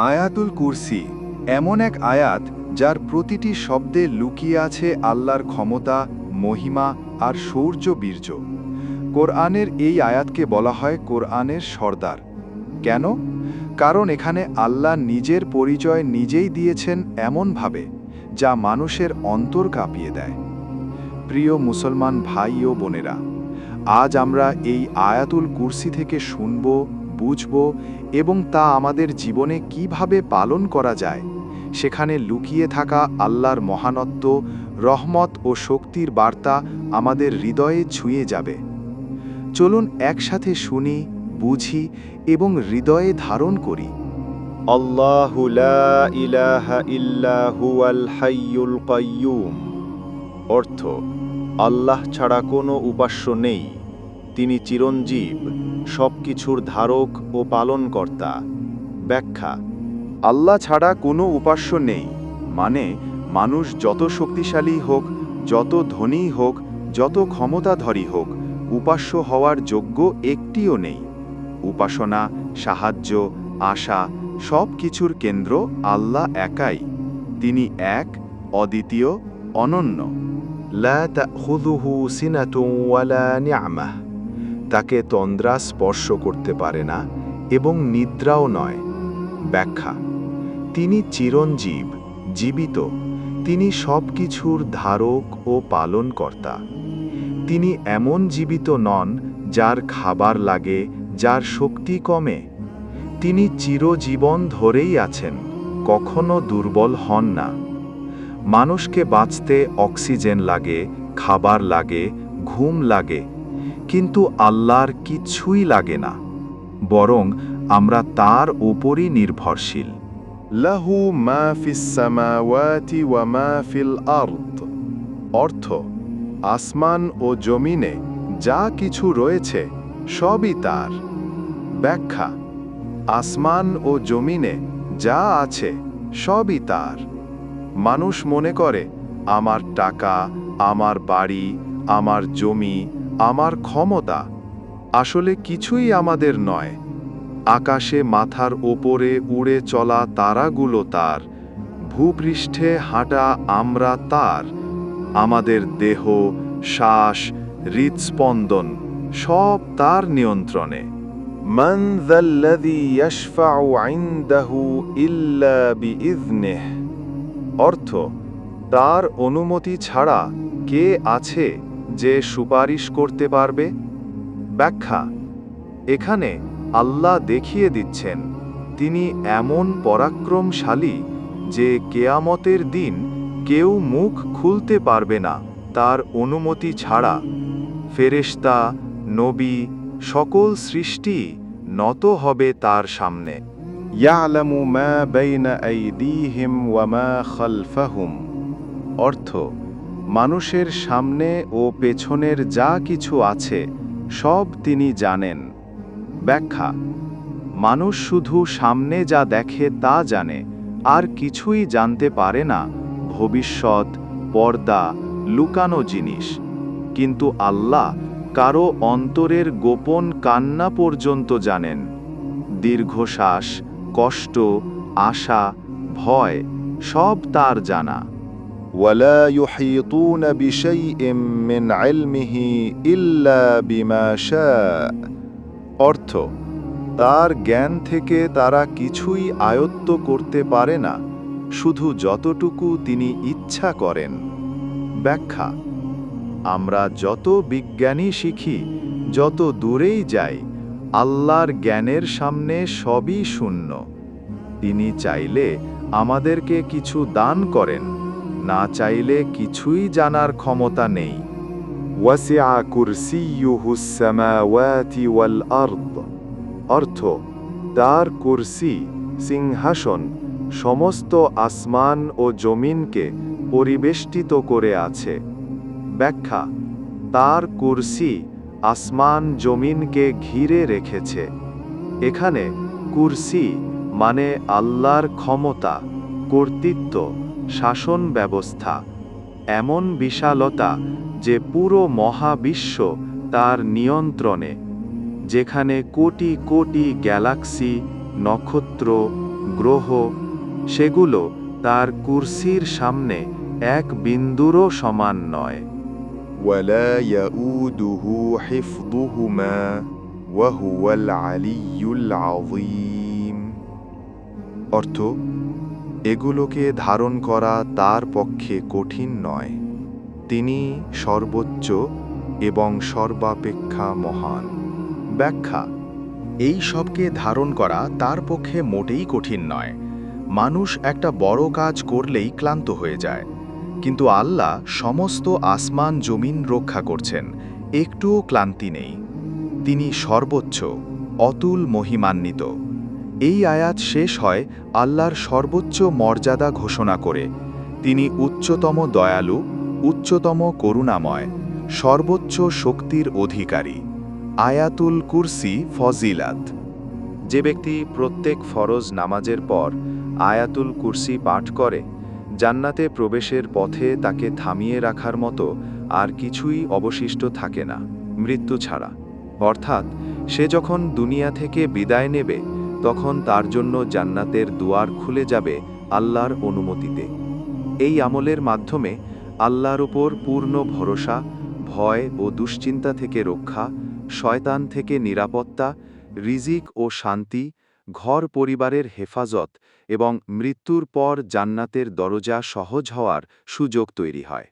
আয়াতুল কুরসি এমন এক আয়াত যার প্রতিটি শব্দে লুকিয়ে আছে আল্লাহর ক্ষমতা, মহিমা আর শৌর্য বীর্য। কোরআনের এই আয়াতকে বলা হয় কোরআনের সর্দার। কেন? কারণ এখানে আল্লাহ নিজের পরিচয় নিজেই দিয়েছেন এমনভাবে যা মানুষের অন্তর কাঁপিয়ে দেয়। প্রিয় মুসলমান ভাই ও বোনেরা, আজ আমরা এই আয়াতুল কুরসি থেকে শুনব, বুঝব এবং তা আমাদের জীবনে কিভাবে পালন করা যায় সেখানে লুকিয়ে থাকা আল্লাহর মহানত্ব, রহমত ও শক্তির বার্তা আমাদের হৃদয়ে ছুঁয়ে যাবে। চলুন একসাথে শুনি, বুঝি এবং হৃদয়ে ধারণ করি। আল্লাহু লা ইলাহা ইল্লা হুয়াল হাইয়ুল কাইয়্যুম। অর্থ, আল্লাহ ছাড়া কোনো উপাস্য নেই, তিনি চিরঞ্জীব, সবকিছুর ধারক ও পালনকর্তা। ব্যাখ্যা: আল্লাহ ছাড়া কোনো উপাস্য নেই মানে মানুষ যত শক্তিশালী হোক, যত ধনী হোক, যত ক্ষমতাধরী হোক, উপাস্য হওয়ার যোগ্য একটিও নেই। উপাসনা, সাহায্য, আশা সব কিছুর কেন্দ্র আল্লাহ একাই। তিনি এক, অদ্বিতীয়, অনন্য। লা তাখুযুহু সিনাতুন ওয়ালা নি'মাহ। তাকে তন্দ্রা স্পর্শ করতে পারে না এবং নিদ্রাও নয়। ব্যাখ্যা: তিনি চিরঞ্জীব, জীবিত, তিনি সব কিছুর ধারক ও পালনকর্তা। তিনি এমন জীবিত নন যার খাবার লাগে, যার শক্তি কমে। তিনি চিরজীবন ধরেই আছেন, কখনো দুর্বল হন না। মানুষকে বাঁচতে অক্সিজেন লাগে, খাবার লাগে, ঘুম লাগে, কিন্তু আল্লাহর কিছুই লাগে না, বরং আমরা তার উপরই নির্ভরশীল। লাহু মা ফিস সামাওয়াতি ওয়া মা ফিল আরদ। অর্থ, আসমান ও জমিনে যা কিছু রয়েছে সবই তার। ব্যাখ্যা: আসমান ও জমিনে যা আছে সবই তার। মানুষ মনে করে আমার টাকা, আমার বাড়ি, আমার জমি, আমার ক্ষমতা। আসলে কিছুই আমাদের নয়। আকাশে মাথার ওপরে উড়ে চলা তারাগুলো তার, ভূপৃষ্ঠে হাঁটা আমরা তার, আমাদের দেহ, শ্বাস, হৃদস্পন্দন সব তার নিয়ন্ত্রণে। মান যাল্লাযী ইয়াশফাউ ইনদাহু ইল্লা বিইযনিহ। অর্থ, তার অনুমতি ছাড়া কে আছে যে সুপারিশ করতে পারবে? ব্যাখ্যা: এখানে আল্লাহ দেখিয়ে দিচ্ছেন তিনি এমন পরাক্রমশালী যে কেয়ামতের দিন কেউ মুখ খুলতে পারবে না তার অনুমতি ছাড়া। ফেরেশতা, নবী, সকল সৃষ্টি নত হবে তার সামনে। ইয়ালামু মা বাইনা আইদিহিম ওয়া মা খালফাহুম। অর্থ, মানুষের সামনে ও পেছনের যা কিছু আছে সব তিনি জানেন। ব্যাখ্যা: মানুষ শুধু সামনে যা দেখে তা জানে, আর কিছুই জানতে পারে না ভবিষ্যৎ, পর্দা, লুকানো জিনিস। কিন্তু আল্লাহ কারো অন্তরের গোপন কান্না পর্যন্ত জানেন। দীর্ঘশ্বাস, কষ্ট, আশা, ভয় সব তার জানা। ওয়ালা ইউহিতুনা বিশাইইম মিন ইলমিহি ইল্লা বিমা শাআ। অর্থ, তার জ্ঞান থেকে তারা কিছুই আয়ত্ত করতে পারে না, শুধু যতটুকু তিনি ইচ্ছা করেন। ব্যাখ্যা: আমরা যত বিজ্ঞানী শিখি, যত দূরেই যাই, আল্লাহর জ্ঞানের সামনে সবই শূন্য। তিনি চাইলে আমাদেরকে কিছু দান করেন, না চাইলে কিছুই জানার ক্ষমতা নেই। ওয়াসিআ কুরসিয়্যুহুস সামাওয়াতি ওয়াল আরদ। অর্থ, তার কুরসি, সিংহাসন সমস্ত আসমান ও জমিনকে পরিবেষ্টিত করে আছে। ব্যাখ্যা: তার কুরসি আসমান জমিনকে ঘিরে রেখেছে। এখানে কুরসি মানে আল্লাহর ক্ষমতা, কর্তৃত্ব, শাসন ব্যবস্থা, এমন বিশালতা যে পুরো মহাবিশ্ব তার নিয়ন্ত্রণে, যেখানে কোটি কোটি গ্যালাক্সি, নক্ষত্র, গ্রহ সেগুলো তার কুরসির সামনে এক বিন্দুরও সমান নয়। ولا يؤوده حفظهما وهو العلي العظيم। অর্থ, এগুলোকে ধারণ করা তার পক্ষে কঠিন নয়। তিনি সর্বোচ্চ এবং সর্বাপেক্ষা মহান। ব্যাখ্যা: এই সবকে ধারণ করা তার পক্ষে মোটেই কঠিন নয়। মানুষ একটা বড় কাজ করলেই ক্লান্ত হয়ে যায়, কিন্তু আল্লাহ সমস্ত আসমান জমিন রক্ষা করছেন, একটুও ক্লান্তি নেই। তিনি সর্বোচ্চ, অতুল মহিমান্বিত। এই আয়াত শেষ হয় আল্লাহর সর্বোচ্চ মর্যাদা ঘোষণা করে। তিনি উচ্চতম দয়ালু, উচ্চতম করুণাময়, সর্বোচ্চ শক্তির অধিকারী। আয়াতুল কুরসি ফজিলাত: যে ব্যক্তি প্রত্যেক ফরজ নামাজের পর আয়াতুল কুরসি পাঠ করে, জান্নাতে প্রবেশের পথে তাকে থামিয়ে রাখার মতো আর কিছুই অবশিষ্ট থাকে না, মৃত্যু ছাড়া। অর্থাৎ সে যখন দুনিয়া থেকে বিদায় নেবে, তখন তার জন্য জান্নাতের দুয়ার খুলে যাবে আল্লাহর অনুমতিতে। এই আমলের মাধ্যমে আল্লাহর উপর পূর্ণ ভরসা, ভয় ও দুশ্চিন্তা থেকে রক্ষা, শয়তান থেকে নিরাপত্তা, রিজিক ও শান্তি, ঘর পরিবারের হেফাজত এবং মৃত্যুর পর জান্নাতের দরজা সহজ হওয়ার সুযোগ তৈরি হয়।